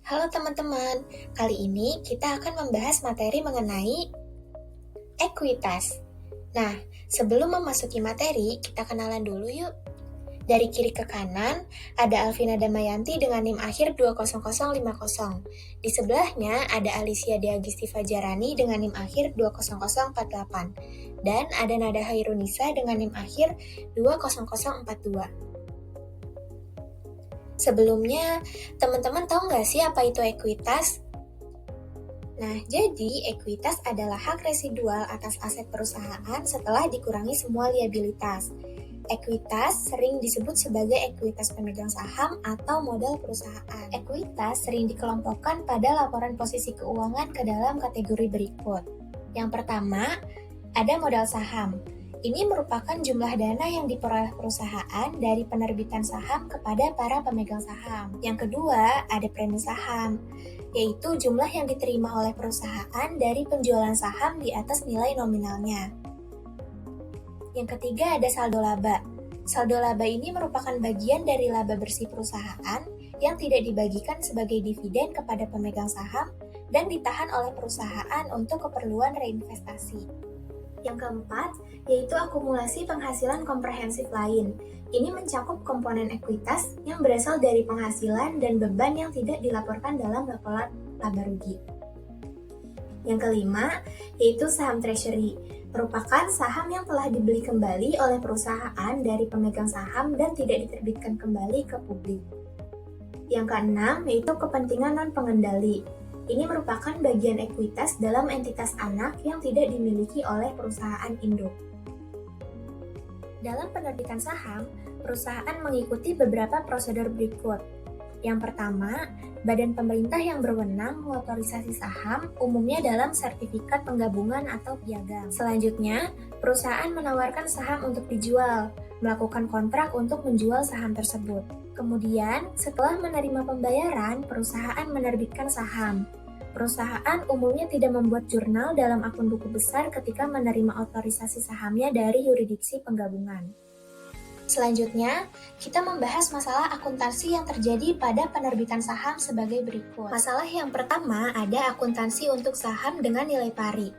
Halo teman-teman, kali ini kita akan membahas materi mengenai ekuitas. Nah, sebelum memasuki materi, kita kenalan dulu yuk. Dari kiri ke kanan, ada Alvina Damayanti dengan NIM akhir 20050. Di sebelahnya ada Alicia Deagisti Fajarani dengan NIM akhir 20048. Dan ada Nada Hairunisa dengan NIM akhir 20042. Sebelumnya, teman-teman tahu nggak sih apa itu ekuitas? Nah, jadi ekuitas adalah hak residual atas aset perusahaan setelah dikurangi semua liabilitas. Ekuitas sering disebut sebagai ekuitas pemegang saham atau modal perusahaan. Ekuitas sering dikelompokkan pada laporan posisi keuangan ke dalam kategori berikut. Yang pertama, ada modal saham. Ini merupakan jumlah dana yang diperoleh perusahaan dari penerbitan saham kepada para pemegang saham. Yang kedua, ada premi saham, yaitu jumlah yang diterima oleh perusahaan dari penjualan saham di atas nilai nominalnya. Yang ketiga, ada saldo laba. Saldo laba ini merupakan bagian dari laba bersih perusahaan yang tidak dibagikan sebagai dividen kepada pemegang saham dan ditahan oleh perusahaan untuk keperluan reinvestasi. Yang keempat, yaitu akumulasi penghasilan komprehensif lain. Ini mencakup komponen ekuitas yang berasal dari penghasilan dan beban yang tidak dilaporkan dalam laporan laba rugi. Yang kelima, yaitu saham treasury, merupakan saham yang telah dibeli kembali oleh perusahaan dari pemegang saham dan tidak diterbitkan kembali ke publik. Yang keenam, yaitu kepentingan non-pengendali. Ini merupakan bagian ekuitas dalam entitas anak yang tidak dimiliki oleh perusahaan induk. Dalam penerbitan saham, perusahaan mengikuti beberapa prosedur berikut. Yang pertama, badan pemerintah yang berwenang mengotorisasi saham umumnya dalam sertifikat penggabungan atau piagam. Selanjutnya, perusahaan menawarkan saham untuk dijual, melakukan kontrak untuk menjual saham tersebut. Kemudian, setelah menerima pembayaran, perusahaan menerbitkan saham. Perusahaan umumnya tidak membuat jurnal dalam akun buku besar ketika menerima otorisasi sahamnya dari yurisdiksi penggabungan. Selanjutnya, kita membahas masalah akuntansi yang terjadi pada penerbitan saham sebagai berikut. Masalah yang pertama ada akuntansi untuk saham dengan nilai pari.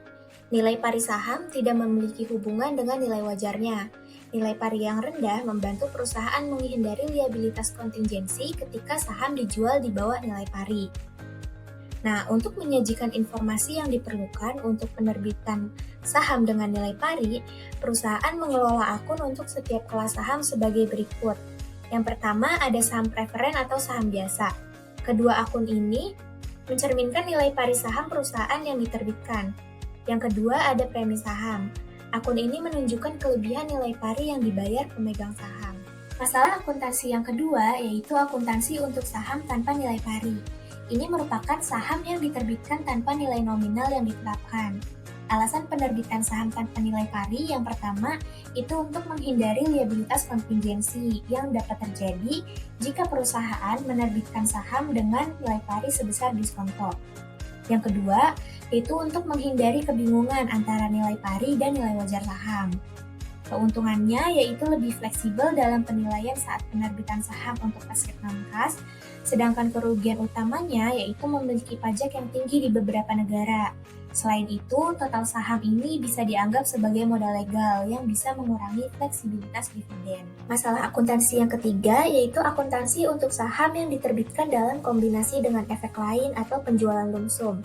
Nilai pari saham tidak memiliki hubungan dengan nilai wajarnya. Nilai pari yang rendah membantu perusahaan menghindari liabilitas kontingensi ketika saham dijual di bawah nilai pari. Nah, untuk menyajikan informasi yang diperlukan untuk penerbitan saham dengan nilai pari, perusahaan mengelola akun untuk setiap kelas saham sebagai berikut. Yang pertama ada saham preferen atau saham biasa. Kedua akun ini mencerminkan nilai pari saham perusahaan yang diterbitkan. Yang kedua ada premi saham. Akun ini menunjukkan kelebihan nilai pari yang dibayar pemegang saham. Masalah akuntansi yang kedua yaitu akuntansi untuk saham tanpa nilai pari. Ini merupakan saham yang diterbitkan tanpa nilai nominal yang ditetapkan. Alasan penerbitan saham tanpa nilai pari yang pertama itu untuk menghindari liabilitas kontingensi yang dapat terjadi jika perusahaan menerbitkan saham dengan nilai pari sebesar diskonto. Yang kedua, itu untuk menghindari kebingungan antara nilai pari dan nilai wajar saham. Keuntungannya yaitu lebih fleksibel dalam penilaian saat penerbitan saham untuk aset non-kas, sedangkan kerugian utamanya yaitu memiliki pajak yang tinggi di beberapa negara. Selain itu, total saham ini bisa dianggap sebagai modal legal yang bisa mengurangi fleksibilitas dividen. Masalah akuntansi yang ketiga yaitu akuntansi untuk saham yang diterbitkan dalam kombinasi dengan efek lain atau penjualan lumsum.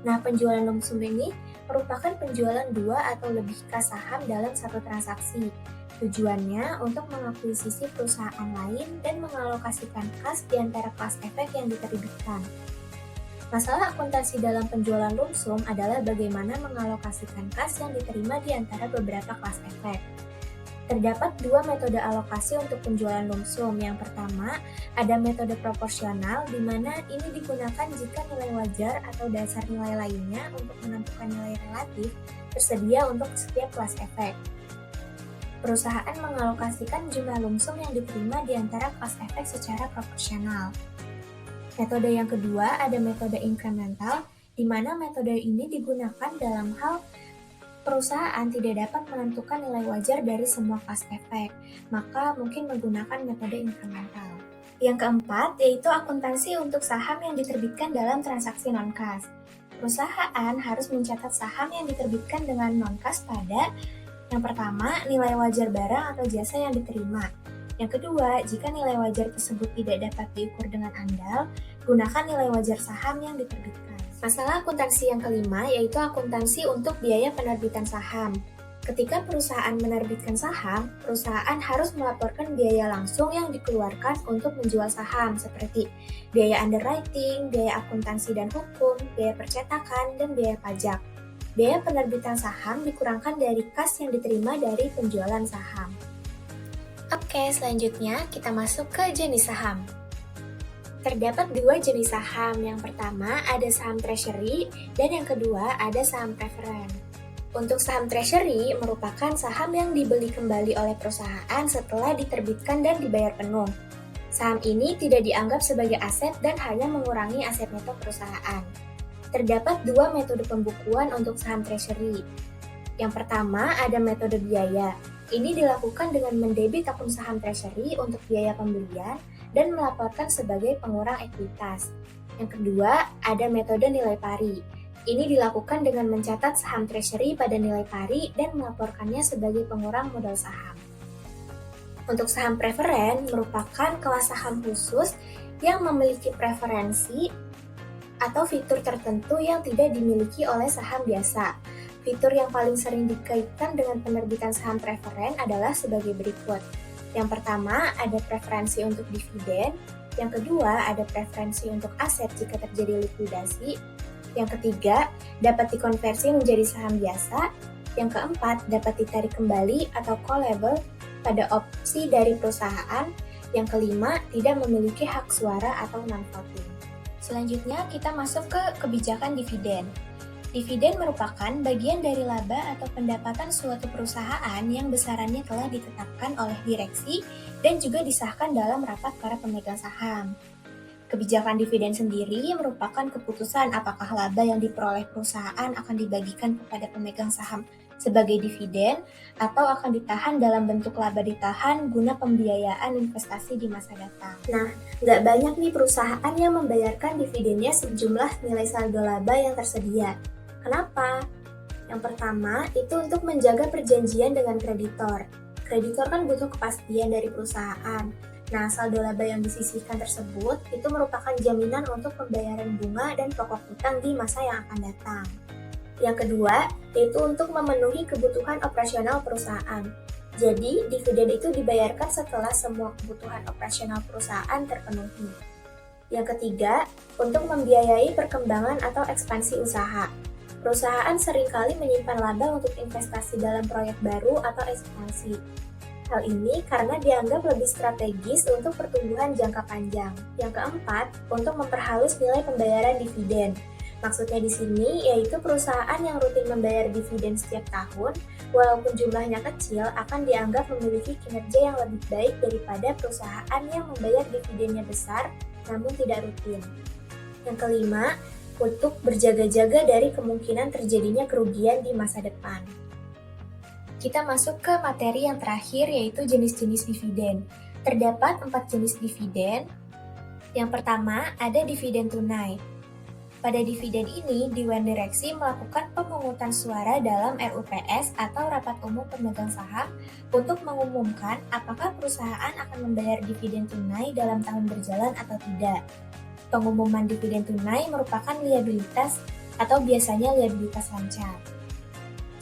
Nah, penjualan lumsum ini merupakan penjualan dua atau lebih kas saham dalam satu transaksi. Tujuannya untuk mengakuisisi perusahaan lain dan mengalokasikan kas di antara kelas efek yang diterbitkan. Masalah akuntansi dalam penjualan lumsum adalah bagaimana mengalokasikan kas yang diterima di antara beberapa kelas efek. Terdapat dua metode alokasi untuk penjualan lumsum. Yang pertama, ada metode proporsional, di mana ini digunakan jika nilai wajar atau dasar nilai lainnya untuk menentukan nilai relatif tersedia untuk setiap kelas efek. Perusahaan mengalokasikan jumlah lumsum yang diterima di antara kelas efek secara proporsional. Metode yang kedua ada metode incremental, di mana metode ini digunakan dalam hal perusahaan tidak dapat menentukan nilai wajar dari semua kelas efek, maka mungkin menggunakan metode incremental. Yang keempat, yaitu akuntansi untuk saham yang diterbitkan dalam transaksi non-kas. Perusahaan harus mencatat saham yang diterbitkan dengan non-kas pada yang pertama, nilai wajar barang atau jasa yang diterima. Yang kedua, jika nilai wajar tersebut tidak dapat diukur dengan andal, gunakan nilai wajar saham yang diterbitkan. Masalah akuntansi yang kelima, yaitu akuntansi untuk biaya penerbitan saham. Ketika perusahaan menerbitkan saham, perusahaan harus melaporkan biaya langsung yang dikeluarkan untuk menjual saham, seperti biaya underwriting, biaya akuntansi dan hukum, biaya percetakan, dan biaya pajak. Biaya penerbitan saham dikurangkan dari kas yang diterima dari penjualan saham. Oke, selanjutnya kita masuk ke jenis saham. Terdapat dua jenis saham. Yang pertama ada saham treasury dan yang kedua ada saham preferen. Untuk saham treasury merupakan saham yang dibeli kembali oleh perusahaan setelah diterbitkan dan dibayar penuh. Saham ini tidak dianggap sebagai aset dan hanya mengurangi aset neto perusahaan. Terdapat dua metode pembukuan untuk saham treasury. Yang pertama ada metode biaya. Ini dilakukan dengan mendebit akun saham treasury untuk biaya pembelian dan melaporkan sebagai pengurang ekuitas. Yang kedua ada metode nilai pari. Ini dilakukan dengan mencatat saham treasury pada nilai pari dan melaporkannya sebagai pengurang modal saham. Untuk saham preferen merupakan kelas saham khusus yang memiliki preferensi atau fitur tertentu yang tidak dimiliki oleh saham biasa. Fitur yang paling sering dikaitkan dengan penerbitan saham preferen adalah sebagai berikut. Yang pertama, ada preferensi untuk dividen. Yang kedua, ada preferensi untuk aset jika terjadi likuidasi. Yang ketiga, dapat dikonversi menjadi saham biasa. Yang keempat, dapat ditarik kembali atau callable pada opsi dari perusahaan. Yang kelima, tidak memiliki hak suara atau non-voting. Selanjutnya, kita masuk ke kebijakan dividen. Dividen merupakan bagian dari laba atau pendapatan suatu perusahaan yang besarannya telah ditetapkan oleh direksi dan juga disahkan dalam rapat para pemegang saham. Kebijakan dividen sendiri merupakan keputusan apakah laba yang diperoleh perusahaan akan dibagikan kepada pemegang saham sebagai dividen atau akan ditahan dalam bentuk laba ditahan guna pembiayaan investasi di masa datang. Nah, nggak banyak nih perusahaan yang membayarkan dividennya sejumlah nilai saldo laba yang tersedia. Kenapa? Yang pertama, itu untuk menjaga perjanjian dengan kreditor. Kreditor kan butuh kepastian dari perusahaan. Nah, saldo laba yang disisihkan tersebut itu merupakan jaminan untuk pembayaran bunga dan pokok hutang di masa yang akan datang. Yang kedua, yaitu untuk memenuhi kebutuhan operasional perusahaan. Jadi, dividen itu dibayarkan setelah semua kebutuhan operasional perusahaan terpenuhi. Yang ketiga, untuk membiayai perkembangan atau ekspansi usaha. Perusahaan seringkali menyimpan laba untuk investasi dalam proyek baru atau ekspansi. Hal ini karena dianggap lebih strategis untuk pertumbuhan jangka panjang. Yang keempat, untuk memperhalus nilai pembayaran dividen. Maksudnya di sini yaitu perusahaan yang rutin membayar dividen setiap tahun, walaupun jumlahnya kecil, akan dianggap memiliki kinerja yang lebih baik daripada perusahaan yang membayar dividennya besar namun tidak rutin. Yang kelima, untuk berjaga-jaga dari kemungkinan terjadinya kerugian di masa depan. Kita masuk ke materi yang terakhir yaitu jenis-jenis dividen. Terdapat 4 jenis dividen. Yang pertama ada dividen tunai. Pada dividen ini, Dewan Direksi melakukan pemungutan suara dalam RUPS atau Rapat Umum Pemegang Saham untuk mengumumkan apakah perusahaan akan membayar dividen tunai dalam tahun berjalan atau tidak. Pengumuman dividen tunai merupakan liabilitas atau biasanya liabilitas lancar.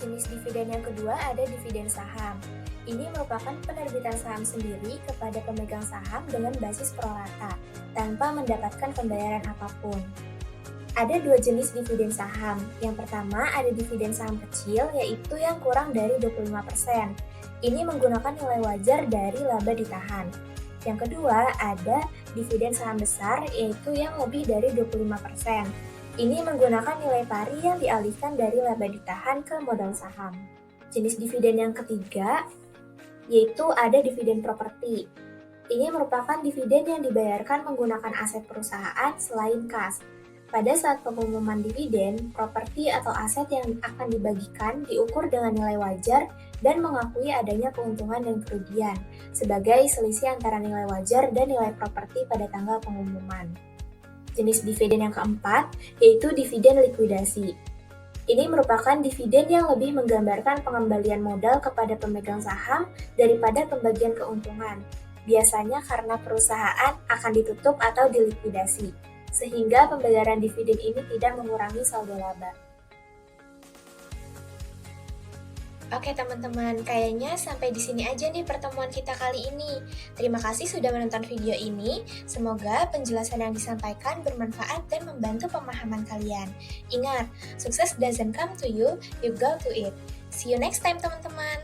Jenis dividen yang kedua ada dividen saham. Ini merupakan penerbitan saham sendiri kepada pemegang saham dengan basis prorata, tanpa mendapatkan pembayaran apapun. Ada 2 jenis dividen saham. Yang pertama ada dividen saham kecil, yaitu yang kurang dari 25%. Ini menggunakan nilai wajar dari laba ditahan. Yang kedua ada dividen saham besar, yaitu yang lebih dari 25%. Ini menggunakan nilai pari yang dialihkan dari laba ditahan ke modal saham. Jenis dividen yang ketiga, yaitu ada dividen properti. Ini merupakan dividen yang dibayarkan menggunakan aset perusahaan selain kas. Pada saat pengumuman dividen, properti atau aset yang akan dibagikan diukur dengan nilai wajar dan mengakui adanya keuntungan dan kerugian, sebagai selisih antara nilai wajar dan nilai properti pada tanggal pengumuman. Jenis dividen yang keempat, yaitu dividen likuidasi. Ini merupakan dividen yang lebih menggambarkan pengembalian modal kepada pemegang saham daripada pembagian keuntungan, biasanya karena perusahaan akan ditutup atau dilikuidasi, sehingga pembayaran dividen ini tidak mengurangi saldo laba. Oke teman-teman, kayaknya sampai di sini aja nih pertemuan kita kali ini. Terima kasih sudah menonton video ini. Semoga penjelasan yang disampaikan bermanfaat dan membantu pemahaman kalian. Ingat, sukses doesn't come to you, you go to it. See you next time teman-teman.